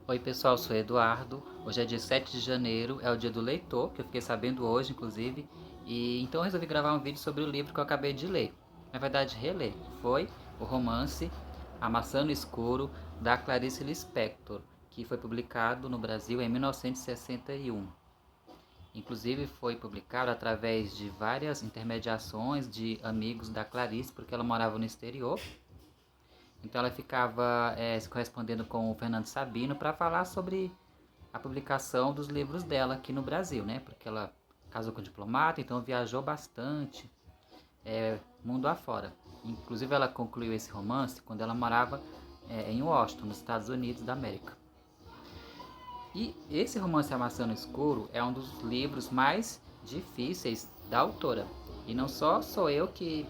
Oi pessoal, sou Eduardo. Hoje é dia 7 de janeiro, é o dia do leitor, que eu fiquei sabendo hoje, inclusive. E então eu resolvi gravar um vídeo sobre o livro que eu acabei de ler. Na verdade, reler. Foi o romance A Maçã no Escuro, da Clarice Lispector, que foi publicado no Brasil em 1961. Inclusive foi publicado através de várias intermediações de amigos da Clarice, porque ela morava no exterior. Então ela ficava se correspondendo com o Fernando Sabino para falar sobre a publicação dos livros dela aqui no Brasil, né? Porque ela casou com um diplomata, então viajou bastante, mundo afora. Inclusive ela concluiu esse romance quando ela morava em Washington, nos Estados Unidos da América. E esse romance A Maçã no Escuro é um dos livros mais difíceis da autora. E não só sou eu que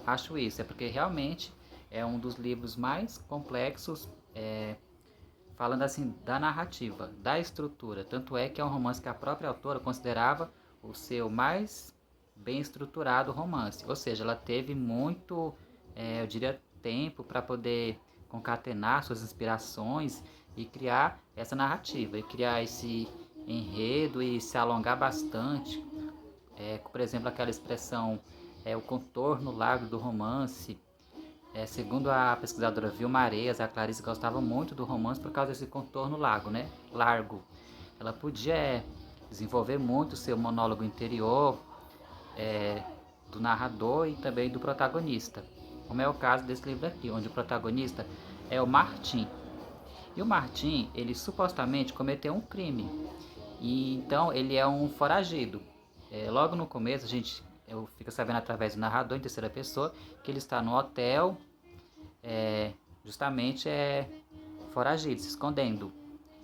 acho isso, é porque realmente é um dos livros mais complexos, falando assim da narrativa, da estrutura. Tanto é que é um romance que a própria autora considerava o seu mais bem estruturado romance. Ou seja, ela teve muito, eu diria, tempo para poder concatenar suas inspirações e criar essa narrativa, e criar esse enredo e se alongar bastante. Por exemplo, aquela expressão, o contorno largo do romance. Segundo a pesquisadora Vilma Areias, a Clarice gostava muito do romance por causa desse contorno largo, né? Largo. Ela podia desenvolver muito o seu monólogo interior, do narrador e também do protagonista. Como é o caso desse livro aqui, onde o protagonista é o Martim. E o Martim, ele supostamente cometeu um crime. E então ele é um foragido. Logo no começo, eu fico sabendo através do narrador em terceira pessoa que ele está no hotel, é, justamente foragido, se escondendo.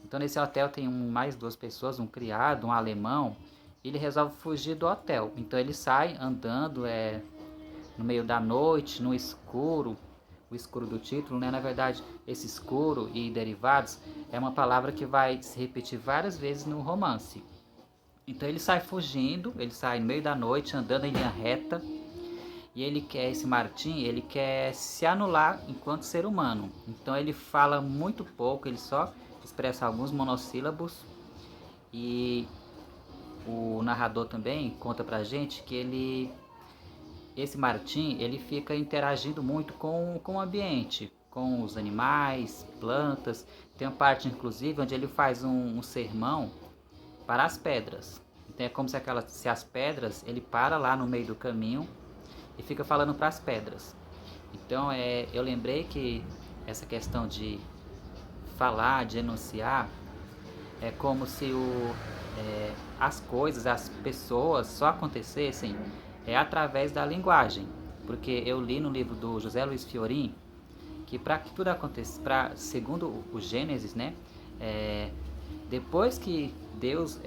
Então nesse hotel tem mais duas pessoas, um criado, um alemão. E ele resolve fugir do hotel. Então ele sai andando no meio da noite, no escuro. O escuro do título, né? Na verdade, esse escuro e derivados é uma palavra que vai se repetir várias vezes no romance. Então ele sai fugindo, ele sai no meio da noite, andando em linha reta, e esse Martim, ele quer se anular enquanto ser humano. Então ele fala muito pouco, ele só expressa alguns monossílabos, e o narrador também conta pra gente que esse Martim, ele fica interagindo muito com o ambiente, com os animais, plantas. Tem uma parte, inclusive, onde ele faz um sermão para as pedras. Então é como se as pedras, ele para lá no meio do caminho e fica falando para as pedras. Então eu lembrei que essa questão de falar, de enunciar, é como se as coisas, as pessoas só acontecessem através da linguagem. Porque eu li no livro do José Luiz Fiorin que para que tudo aconteça, segundo o Gênesis, né, depois que Deus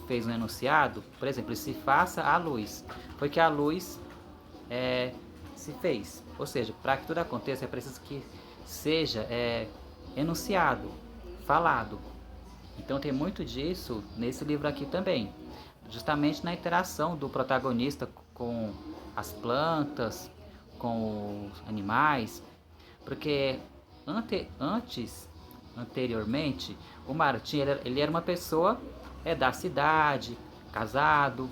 fez um enunciado, por exemplo, se faça a luz, foi que a luz se fez. Ou seja, para que tudo aconteça é preciso que seja enunciado, falado. Então tem muito disso nesse livro aqui também, justamente na interação do protagonista com as plantas, com os animais, porque anteriormente, o Martim ele era uma pessoa da cidade, casado,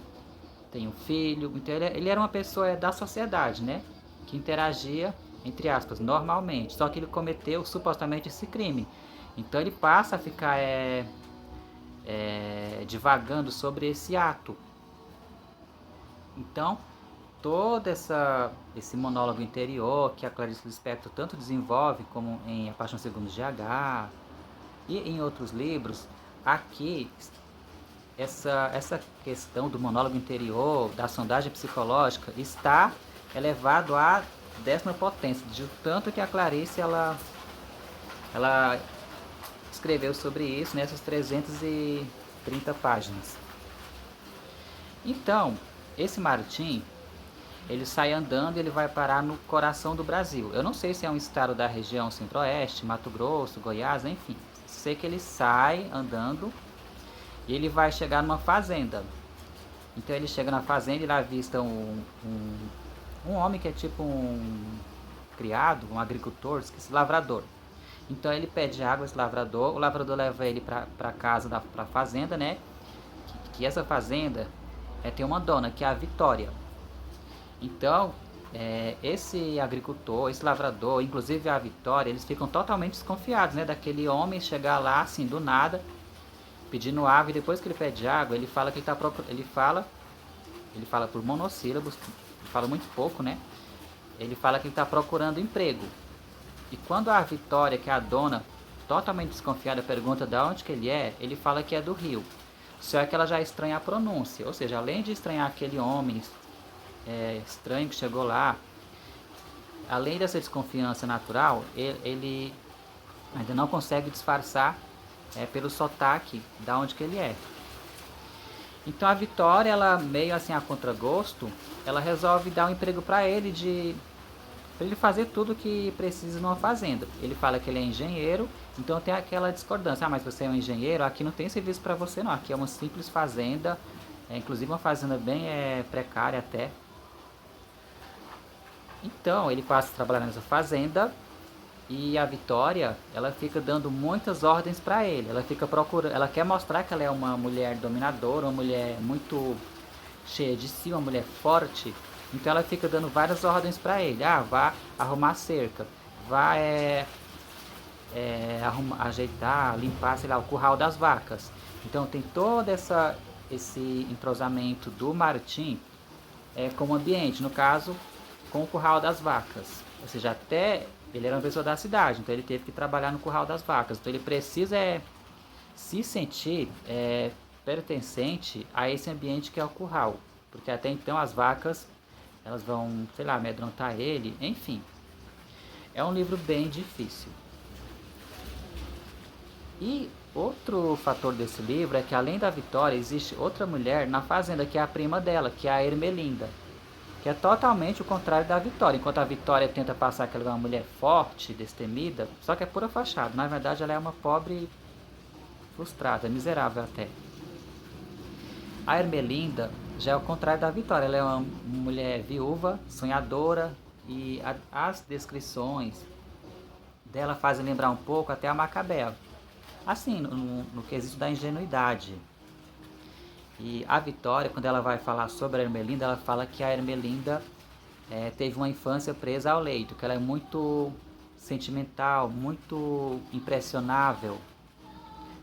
tem um filho, então ele era uma pessoa da sociedade, né? Que interagia, entre aspas, normalmente. Só que ele cometeu supostamente esse crime. Então ele passa a ficar divagando sobre esse ato. Então, esse monólogo interior que a Clarice Lispector tanto desenvolve, como em A Paixão Segundo GH e em outros livros, aqui essa questão do monólogo interior, da sondagem psicológica, está elevado à 10ª potência, de tanto que a Clarice ela escreveu sobre isso nessas 330 páginas. Então, esse Martim, ele sai andando e ele vai parar no coração do Brasil. Eu não sei se é um estado da região centro-oeste, Mato Grosso, Goiás, enfim. Sei que ele sai andando e ele vai chegar numa fazenda. Então ele chega na fazenda e lá avista um homem que é tipo um criado, um agricultor, esqueci, lavrador. Então ele pede água, esse lavrador, o lavrador leva ele para casa, para fazenda, né? Que essa fazenda tem uma dona, que é a Vitória. Então, esse agricultor, esse lavrador, inclusive a Vitória, eles ficam totalmente desconfiados, né? Daquele homem chegar lá, assim, do nada, pedindo água, e depois que ele pede água, ele fala que ele tá procurando, ele fala por monossílabos, ele fala muito pouco, né? Ele fala que ele está procurando emprego. E quando a Vitória, que é a dona, totalmente desconfiada, pergunta de onde que ele fala que é do Rio. Só que ela já estranha a pronúncia, ou seja, além de estranhar aquele homem estranho que chegou lá, além dessa desconfiança natural, ele ainda não consegue disfarçar pelo sotaque da onde que ele é. Então a Vitória, ela meio assim a contragosto, ela resolve dar um emprego para ele fazer tudo que precisa numa fazenda. Ele fala que ele é engenheiro, então tem aquela discordância. Ah, mas você é um engenheiro? Aqui não tem serviço para você não. Aqui é uma simples fazenda, inclusive uma fazenda bem precária até. Então ele passa a trabalhar nessa fazenda e a Vitória, ela fica dando muitas ordens para ele. Ela fica procurando, ela quer mostrar que ela é uma mulher dominadora, uma mulher muito cheia de si, uma mulher forte. Então ela fica dando várias ordens para ele. Ah, vá arrumar cerca, vá ajeitar, limpar, sei lá, o curral das vacas. Então tem todo esse entrosamento do Martim como ambiente, no caso, com o curral das vacas. Ou seja, até ele era uma pessoa da cidade, então ele teve que trabalhar no curral das vacas. Então ele precisa se sentir pertencente a esse ambiente que é o curral. Porque até então as vacas, elas vão, sei lá, amedrontar ele, enfim. É um livro bem difícil. E outro fator desse livro é que além da Vitória, existe outra mulher na fazenda que é a prima dela, que é a Ermelinda. Que é totalmente o contrário da Vitória. Enquanto a Vitória tenta passar que ela é uma mulher forte, destemida, só que é pura fachada. Na verdade ela é uma pobre frustrada, miserável até. A Ermelinda já é o contrário da Vitória. Ela é uma mulher viúva, sonhadora, e as descrições dela fazem lembrar um pouco até a Macabea. Assim, no quesito da ingenuidade. E a Vitória, quando ela vai falar sobre a Ermelinda, ela fala que a Ermelinda teve uma infância presa ao leito, que ela é muito sentimental, muito impressionável,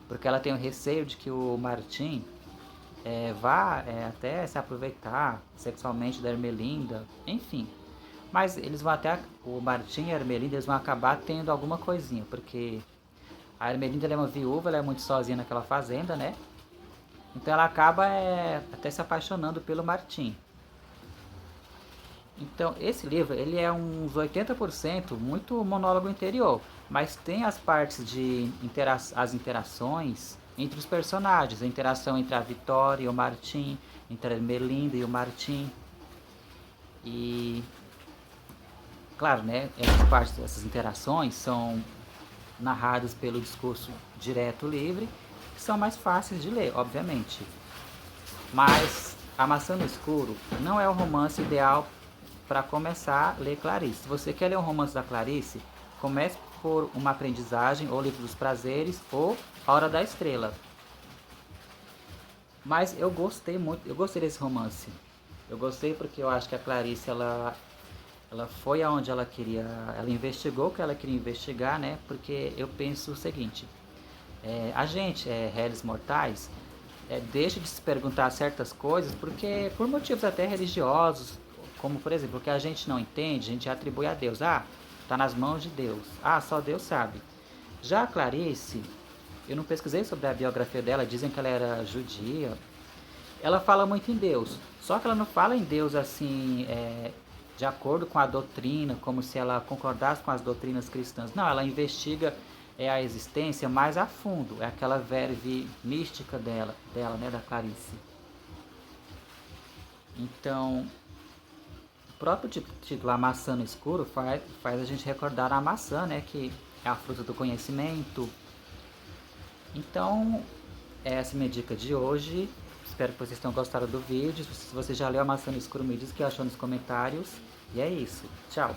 porque ela tem o receio de que o Martim vá até se aproveitar sexualmente da Ermelinda, enfim. Mas eles vão até, o Martim e a Ermelinda, eles vão acabar tendo alguma coisinha, porque a Ermelinda é uma viúva, ela é muito sozinha naquela fazenda, né? Então ela acaba até se apaixonando pelo Martim. Então esse livro, ele é uns 80% muito monólogo interior, mas tem as partes de as interações entre os personagens, a interação entre a Vitória e o Martim, entre a Ermelinda e o Martim. E claro, né, essas interações são narradas pelo discurso direto livre, que são mais fáceis de ler, obviamente. Mas A Maçã no Escuro não é o romance ideal para começar a ler Clarice. Se você quer ler um romance da Clarice, comece por Uma Aprendizagem, ou Livro dos Prazeres, ou A Hora da Estrela. Mas eu gostei muito, eu gostei desse romance. Eu gostei porque eu acho que a Clarice, ela foi aonde ela queria, ela investigou o que ela queria investigar, né? Porque eu penso o seguinte, a gente, réis mortais, deixa de se perguntar certas coisas porque por motivos até religiosos, como por exemplo, o que a gente não entende, a gente atribui a Deus. Ah, está nas mãos de Deus. Ah, só Deus sabe. Já a Clarice, eu não pesquisei sobre a biografia dela, dizem que ela era judia. Ela fala muito em Deus, só que ela não fala em Deus assim, de acordo com a doutrina, como se ela concordasse com as doutrinas cristãs. Não, ela investiga a existência mais a fundo, é aquela verve mística dela, né, da Clarice. Então, o próprio título, A Maçã no Escuro, faz a gente recordar a maçã, né, que é a fruta do conhecimento. Então, essa é a minha dica de hoje. Espero que vocês tenham gostado do vídeo. Se você já leu A Maçã no Escuro, me diz o que achou nos comentários. E é isso. Tchau!